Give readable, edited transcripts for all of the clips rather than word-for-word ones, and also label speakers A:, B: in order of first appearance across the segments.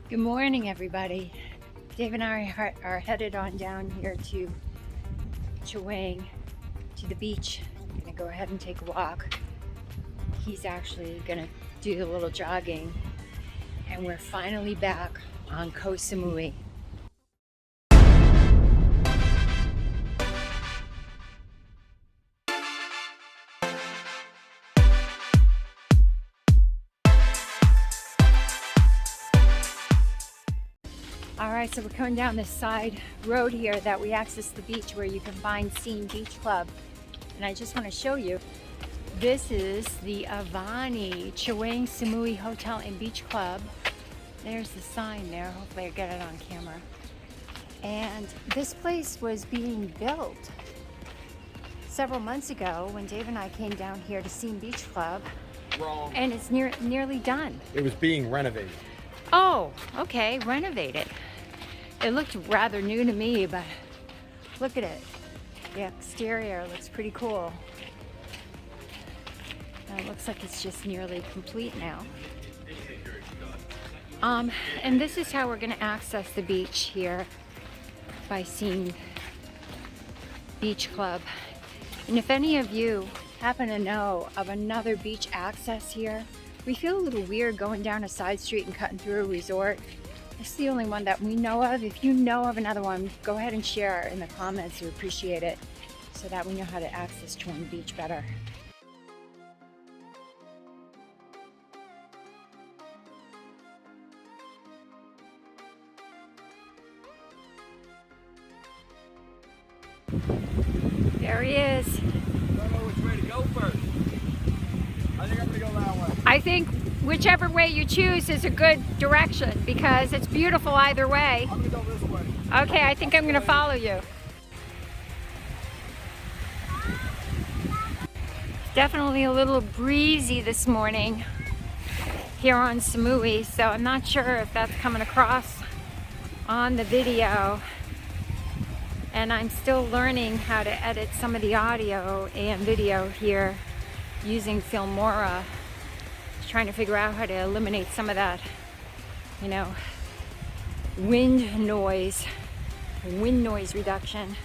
A: Good morning, everybody. Dave and I are headed on down here to Chaweng, to the beach. I'm gonna go ahead and take a walk. He's actually gonna do a little jogging, and we're finally back on Koh Samui. All right, so we're coming down this side road here that we access the beach, where you can find Scene Beach Club. And I just want to show you, this is the Avani Chaweng Samui Hotel and Beach Club. There's the sign there. Hopefully I get it on camera. And this place was being built several months ago when Dave and I came down here to Scene Beach Club.
B: Wrong.
A: And it's nearly done.
B: It was being renovated.
A: Oh, okay, renovated. It looked rather new to me, but look at it. The exterior looks pretty cool. And it looks like it's just nearly complete now. And this is how we're going to access the beach here by Scene Beach Club. And if any of you happen to know of another beach access here, we feel a little weird going down a side street and cutting through a resort. It's the only one that we know of. If you know of another one, go ahead and share in the comments. We appreciate it, so that we know how to access Chaweng Beach better. There he is.
B: I don't know which way to go first. I think I'm gonna go that way.
A: I think whichever way you choose is a good direction, because it's beautiful either way.
B: I'm gonna go this way.
A: Okay, I think I'm gonna follow you. Definitely a little breezy this morning here on Samui, so I'm not sure if that's coming across on the video. And I'm still learning how to edit some of the audio and video here using Filmora. Trying to figure out how to eliminate some of that, wind noise reduction.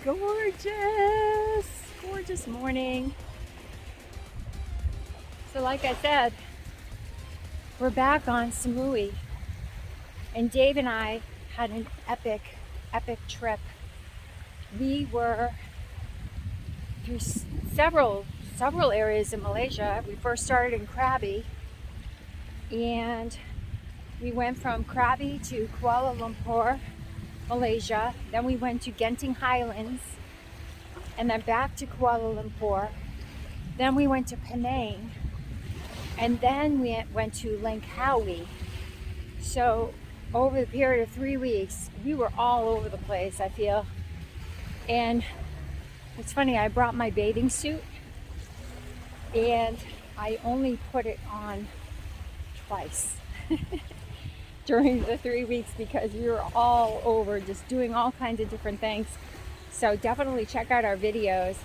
A: Gorgeous morning. So like I said, we're back on Samui, and Dave and I had an epic trip. We were through several areas in Malaysia. We first started in Krabi, and we went from Krabi to Kuala Lumpur, Malaysia. Then we went to Genting Highlands, and then back to Kuala Lumpur. Then we went to Penang, and then we went to Langkawi. So over the period of 3 weeks, we were all over the place, I feel. And it's funny, I brought my bathing suit, and I only put it on twice during the 3 weeks, because we were all over just doing all kinds of different things. So definitely check out our videos.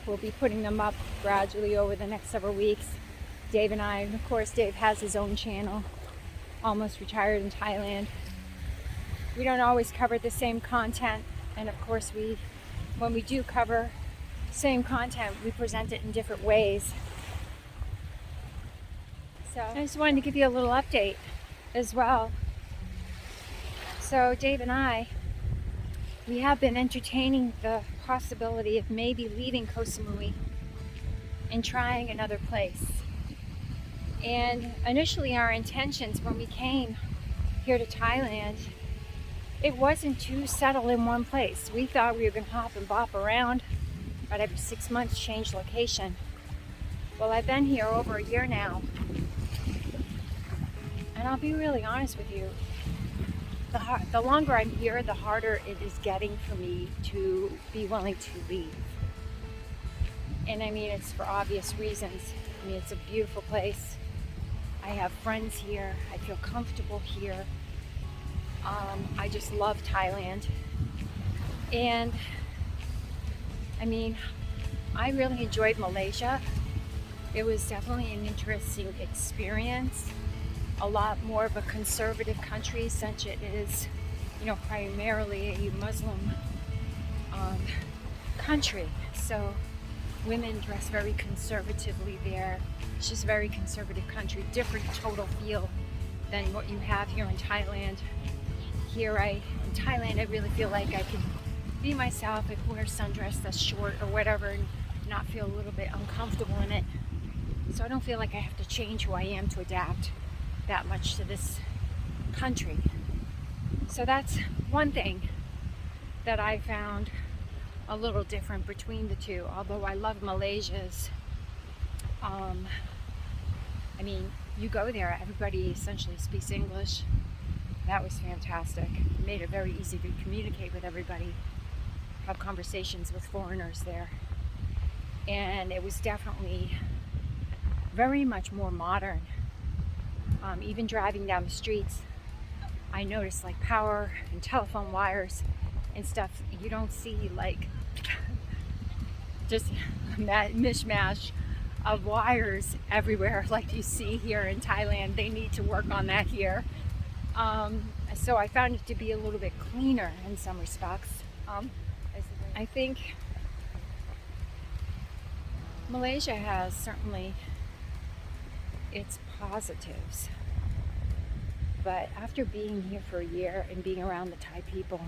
A: We'll be putting them up gradually over the next several weeks. Dave and I, of course, Dave has his own channel, Almost Retired in Thailand. We don't always cover the same content, and of course when we do cover same content, we present it in different ways. So I just wanted to give you a little update as well. So Dave and I, we have been entertaining the possibility of maybe leaving Koh Samui and trying another place. And initially our intentions when we came here to Thailand, it wasn't to settle in one place. We thought we were going to hop and bop around, but every 6 months change location. Well, I've been here over a year now, and I'll be really honest with you, the longer I'm here, the harder it is getting for me to be willing to leave. And I mean, it's for obvious reasons. I mean, it's a beautiful place. I have friends here. I feel comfortable here. I just love Thailand. And, I mean, I really enjoyed Malaysia. It was definitely an interesting experience. A lot more of a conservative country since it is, primarily a Muslim country. So women dress very conservatively there. It's just a very conservative country, different total feel than what you have here in Thailand. In Thailand, I really feel like I can be myself. I can wear a sundress that's short or whatever and not feel a little bit uncomfortable in it. So I don't feel like I have to change who I am to adapt that much to this country. So that's one thing that I found a little different between the two, although I love Malaysia's. You go there, everybody essentially speaks English. That was fantastic. It made it very easy to communicate with everybody, have conversations with foreigners there. And it was definitely very much more modern. Even driving down the streets, I noticed like power and telephone wires and stuff. You don't see like just a mishmash of wires everywhere like you see here in Thailand. They need to work on that here. So I found it to be a little bit cleaner in some respects. I think Malaysia has certainly its positives, but after being here for a year and being around the Thai people,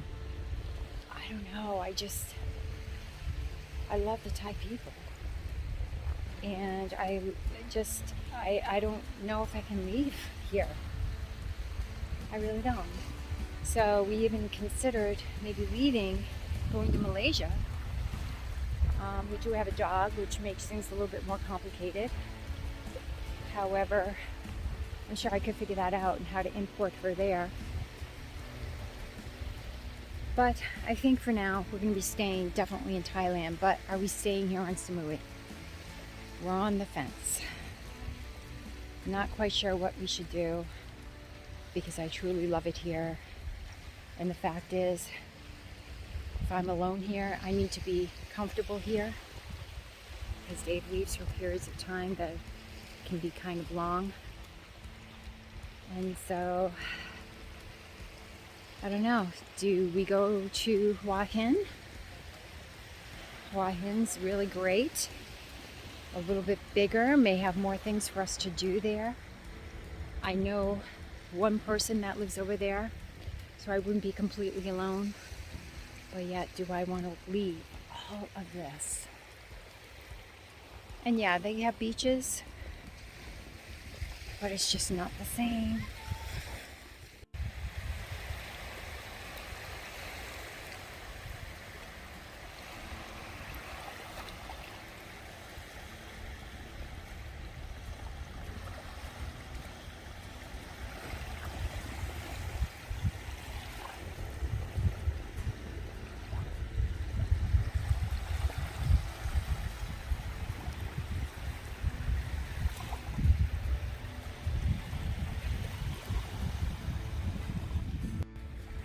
A: I don't know, I love the Thai people, and I don't know if I can leave here. I really don't. So we even considered maybe leaving, going to Malaysia. We do have a dog, which makes things a little bit more complicated. However, I'm sure I could figure that out and how to import her there. But I think for now we're going to be staying definitely in Thailand. But are we staying here on Samui? We're on the fence. Not quite sure what we should do because I truly love it here. And the fact is, if I'm alone here, I need to be comfortable here because Dave leaves for periods of time that can be kind of long. And so, I don't know, do we go to Hua Hin? Hua Hin's really great. A little bit bigger, may have more things for us to do there. I know one person that lives over there, so I wouldn't be completely alone. But yet, do I want to leave all of this? And yeah, they have beaches, but it's just not the same.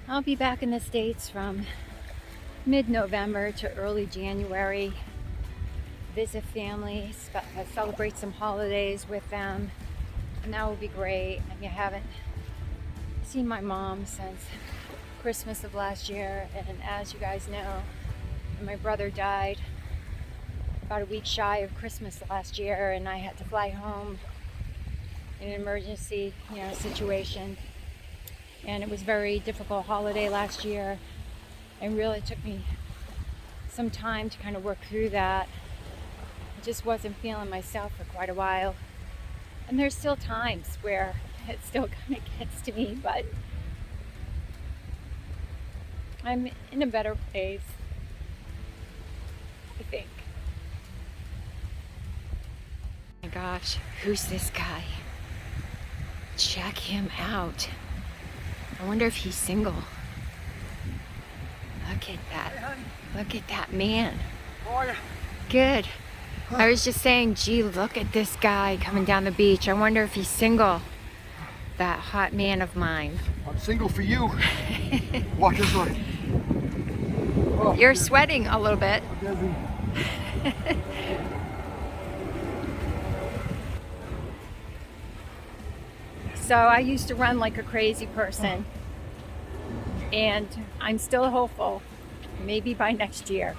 A: I'll be back in the States from mid-November to early January. Visit family, celebrate some holidays with them, and that will be great. And I haven't seen my mom since Christmas of last year, and as you guys know, my brother died about a week shy of Christmas last year, and I had to fly home in an emergency, situation. And it was a very difficult holiday last year, and really took me some time to kind of work through that. I just wasn't feeling myself for quite a while, and there's still times where it still kind of gets to me, but I'm in a better place, I think. Oh my gosh, who's this guy? Check him out. I wonder if he's single. Look at that. Look at that man.
B: How are you?
A: Good. I was just saying, gee, look at this guy coming down the beach. I wonder if he's single. That hot man of mine.
B: I'm single for you. Watch this one. Oh,
A: you're sweating a little bit. So I used to run like a crazy person, and I'm still hopeful, maybe by next year.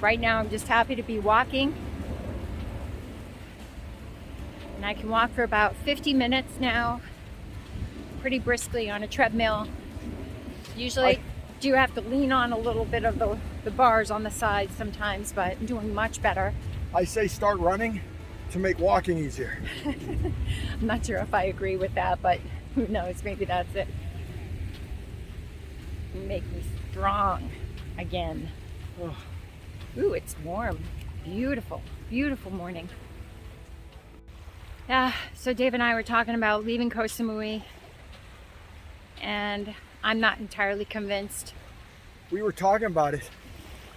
A: Right now I'm just happy to be walking, and I can walk for about 50 minutes now, pretty briskly on a treadmill. Usually do have to lean on a little bit of the bars on the side sometimes, but I'm doing much better.
B: I say start running to make walking easier.
A: I'm not sure if I agree with that, but who knows, maybe that's it. Make me strong again. Ooh, it's warm. Beautiful, beautiful morning. Yeah, so Dave and I were talking about leaving Koh Samui, and I'm not entirely convinced.
B: We were talking about it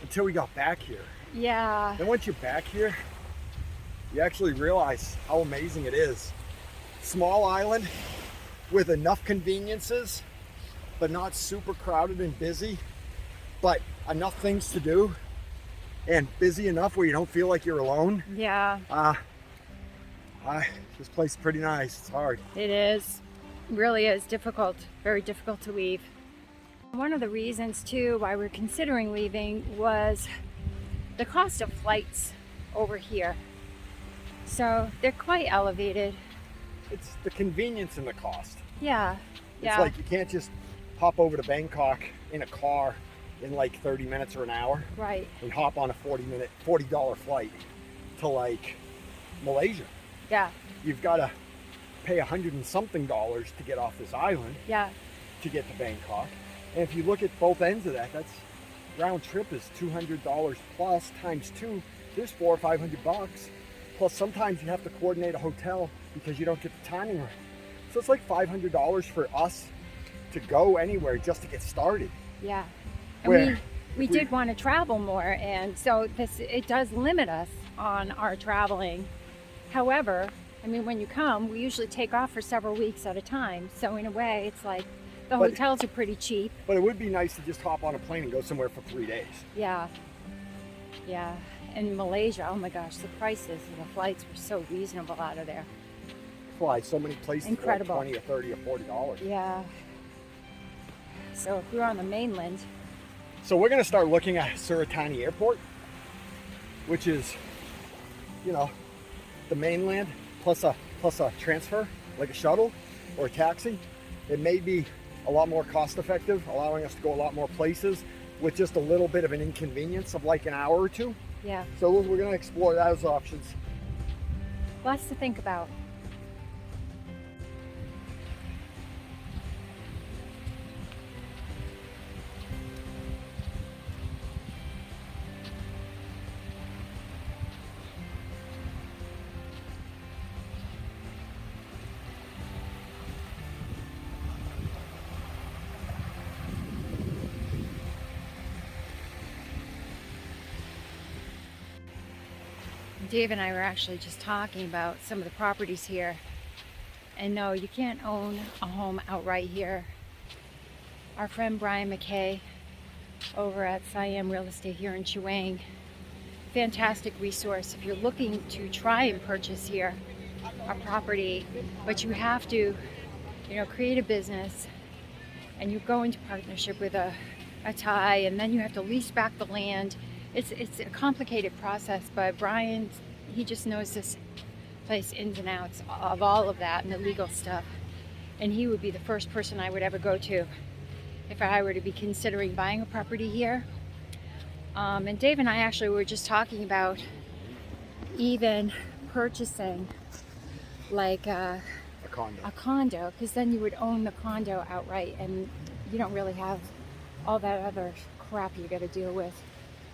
B: until we got back here.
A: Yeah.
B: Then once you're back here, you actually realize how amazing it is. Small island with enough conveniences, but not super crowded and busy, but enough things to do and busy enough where you don't feel like you're alone.
A: Yeah.
B: This place is pretty nice. It's hard.
A: It is. It really is difficult. Very difficult to leave. One of the reasons too why we're considering leaving was the cost of flights over here. So they're quite elevated.
B: It's the convenience and the cost.
A: Yeah.
B: It's like you can't just hop over to Bangkok in a car in like 30 minutes or an hour.
A: Right.
B: And hop on a $40 flight to like Malaysia.
A: Yeah.
B: You've got to pay $100 and something to get off this island.
A: Yeah.
B: To get to Bangkok. And if you look at both ends of that, that's round trip is $200 plus times 2. There's $400 or $500. Plus sometimes you have to coordinate a hotel because you don't get the timing right. So it's like $500 for us to go anywhere just to get started.
A: Yeah. And we did want to travel more, and so it does limit us on our traveling. However, I mean, when you come, we usually take off for several weeks at a time. So in a way, it's like the hotels are pretty cheap.
B: But it would be nice to just hop on a plane and go somewhere for 3 days.
A: Yeah. Yeah. And Malaysia, oh my gosh, the prices of the flights were so reasonable out of there.
B: Fly so many places.
A: Incredible.
B: For like $20 or $30 or $40.
A: Yeah. So if we were on the mainland.
B: So we're going to start looking at Suratani Airport, which is, you know, the mainland plus a transfer, like a shuttle or a taxi. It may be a lot more cost effective, allowing us to go a lot more places with just a little bit of an inconvenience of like an hour or two.
A: Yeah.
B: So we're going to explore those options.
A: Lots to think about. Dave and I were actually just talking about some of the properties here. And no, you can't own a home outright here. Our friend Brian McKay over at Siam Real Estate here in Chaweng, fantastic resource if you're looking to try and purchase here a property, but you have to, create a business, and you go into partnership with a Thai, and then you have to lease back the land. It's a complicated process, but Brian, he just knows this place ins and outs of all of that and the legal stuff. And he would be the first person I would ever go to if I were to be considering buying a property here. And Dave and I actually were just talking about even purchasing like a condo, because then you would own the condo outright and you don't really have all that other crap you got to deal with.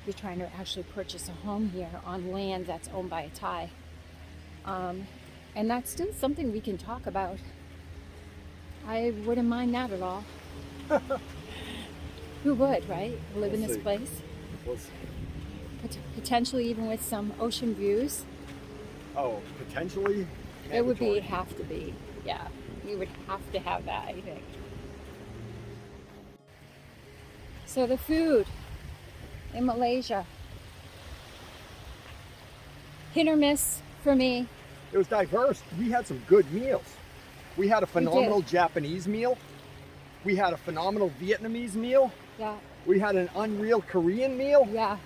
A: You're trying to actually purchase a home here on land that's owned by a Thai. And that's still something we can talk about. I wouldn't mind that at all. Who would, right? Live in this place?
B: We'll see.
A: Potentially even with some ocean views.
B: Oh, potentially?
A: It would have to be. Yeah, we would have to have that, I think. So the food in Malaysia, hit or miss for me.
B: It was diverse. We had some good meals. We had a phenomenal Japanese meal. We had a phenomenal Vietnamese meal.
A: Yeah.
B: We had an unreal Korean meal.
A: Yeah.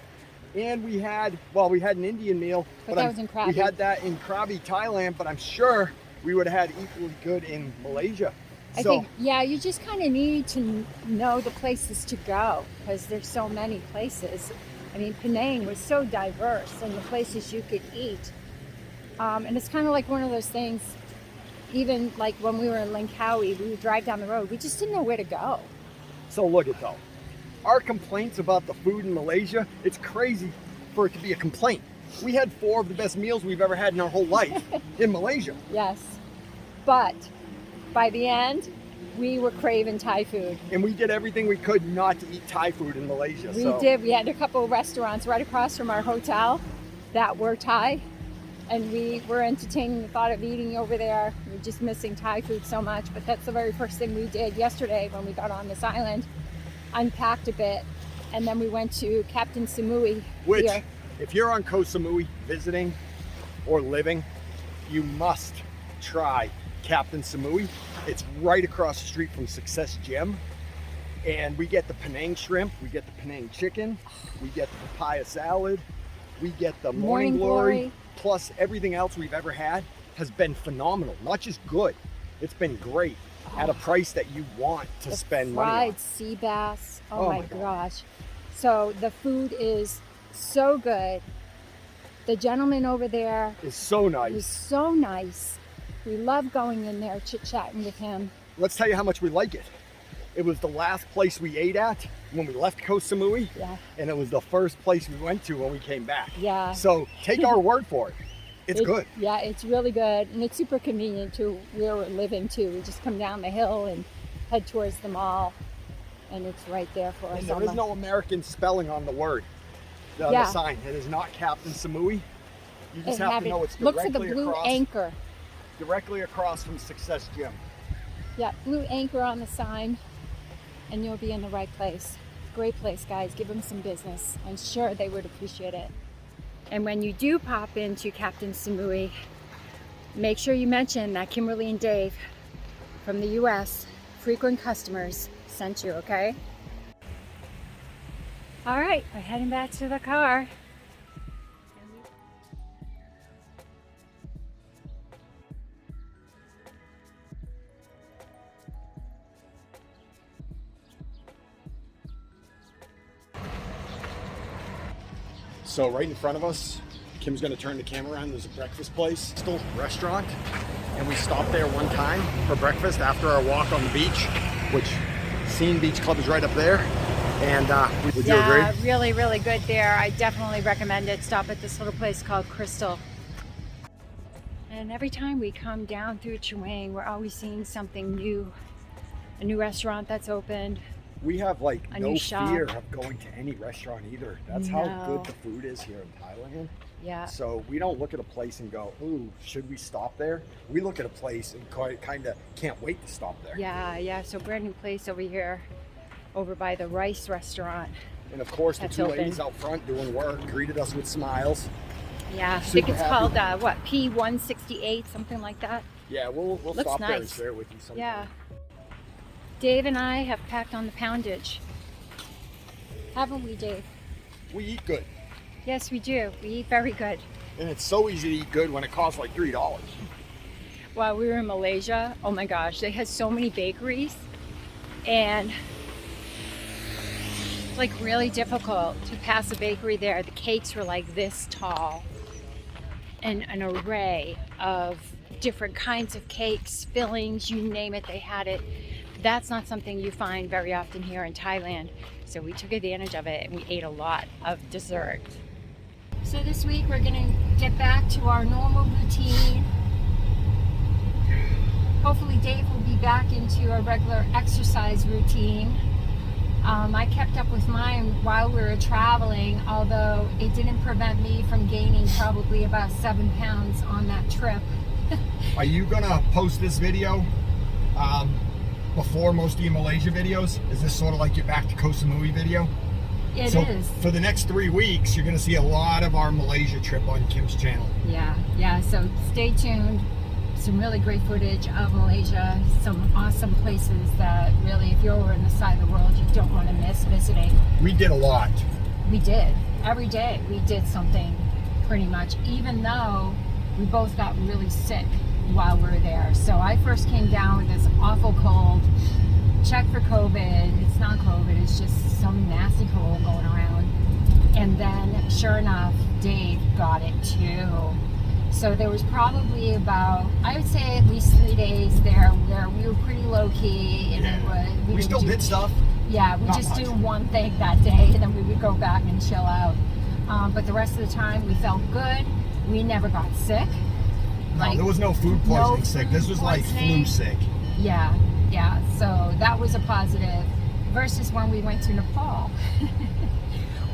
B: And we had an Indian meal.
A: But that was in Krabi.
B: We had that in Krabi, Thailand, but I'm sure we would have had equally good in Malaysia.
A: I think, yeah, you just kind of need to know the places to go because there's so many places. I mean, Penang was so diverse and the places you could eat. And it's kind of like one of those things, even like when we were in Langkawi, we would drive down the road. We just didn't know where to go.
B: So look at though. Our complaints about the food in Malaysia, it's crazy for it to be a complaint. We had 4 of the best meals we've ever had in our whole life in Malaysia.
A: Yes. But by the end, we were craving Thai food.
B: And we did everything we could not to eat Thai food in Malaysia.
A: We did. We had a couple of restaurants right across from our hotel that were Thai. And we were entertaining the thought of eating over there. We're just missing Thai food so much. But that's the very first thing we did yesterday when we got on this island. Unpacked a bit. And then we went to Captain Samui.
B: Which,
A: here.
B: if you're on Koh Samui visiting or living, you must try Captain Samui. It's right across the street from Success Gym. And we get the Penang shrimp, we get the Penang chicken, we get the papaya salad, we get the morning glory, plus everything else we've ever had has been phenomenal. Not just good, it's been great at a price that you want to spend money on.
A: Fried sea bass. Oh my gosh. So the food is so good. The gentleman over there
B: is so nice.
A: He's so nice. We love going in there, chit-chatting with him.
B: Let's tell you how much we like it. It was the last place we ate at when we left Koh Samui, and it was the first place we went to when we came back.
A: Yeah.
B: So take our word for it. It's good.
A: Yeah, it's really good, and it's super convenient to where we're living too. We just come down the hill and head towards the mall, and it's right there for us.
B: And there is no American spelling on the word, the sign. It is not Captain Samui. You just have to know it's directly
A: Look for the blue anchor.
B: Directly across from Success Gym.
A: Yeah, blue anchor on the sign, and you'll be in the right place. Great place, guys. Give them some business. I'm sure they would appreciate it. And when you do pop into Captain Samui, make sure you mention that Kimberly and Dave from the US, frequent customers, sent you, okay? All right, we're heading back to the car.
B: So right in front of us, Kim's gonna turn the camera around. There's a breakfast place, still restaurant. And we stopped there one time for breakfast after our walk on the beach, which Scene Beach Club is right up there. And would you agree?
A: Yeah, really, really good there. I definitely recommend it. Stop at this little place called Crystal. And every time we come down through Chaweng, we're always seeing something new. A new restaurant that's opened.
B: We have like no fear
A: shop.
B: of going to any restaurant either. That's how good the food is here in Thailand.
A: Yeah.
B: So we don't look at a place and go, ooh, should we stop there? We look at a place and kind of can't wait to stop there.
A: Yeah. So brand new place over here, over by the Rice restaurant.
B: And of course, the two ladies out front doing work greeted us with smiles.
A: Yeah, I think it's called, what, P168, something like that?
B: Yeah, we'll stop there and share with you sometime.
A: Yeah. Dave and I have packed on the poundage. Haven't we, Dave?
B: We eat good.
A: Yes, we do. We eat very good.
B: And it's so easy to eat good when it costs like $3.
A: While we were in Malaysia, oh my gosh, they had so many bakeries, and it's like really difficult to pass a bakery there. The cakes were like this tall, and an array of different kinds of cakes, fillings, you name it, they had it. That's not something you find very often here in Thailand. So we took advantage of it and we ate a lot of dessert. So this week we're gonna get back to our normal routine. Hopefully Dave will be back into a regular exercise routine. I kept up with mine while we were traveling, although it didn't prevent me from gaining probably about 7 pounds on that trip.
B: Are you gonna post this video before most of your Malaysia videos? Is this sort of like your back to Koh Samui video?
A: It is.
B: For the next 3 weeks, you're gonna see a lot of our Malaysia trip on Kim's channel.
A: Yeah, so stay tuned. some really great footage of Malaysia, some awesome places that really, if you're over on the side of the world, you don't want to miss visiting.
B: We did a lot.
A: We did. Every day we did something pretty much, even though we both got really sick while we were there. So I first came down with this awful cold, checked for COVID. It's not COVID, it's just some nasty cold going around. And then sure enough, Dave got it too. So there was probably about, I would say at least 3 days there where we were pretty low key, and
B: we still did stuff.
A: Yeah, we
B: Not
A: just
B: much.
A: do one thing that day, and then we would go back and chill out. But the rest of the time, we felt good. We never got sick.
B: No, there was no food poisoning sick. This was like flu sick.
A: Yeah. So that was a positive. Versus when we went to Nepal,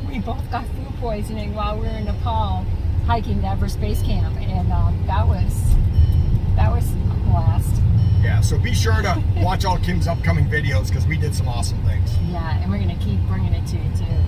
A: we both got food poisoning while we were in Nepal hiking the Everest Base Camp, and that was a blast.
B: Yeah, so be sure to watch all Kim's upcoming videos because we did some awesome things.
A: Yeah, and we're gonna keep bringing it to you too.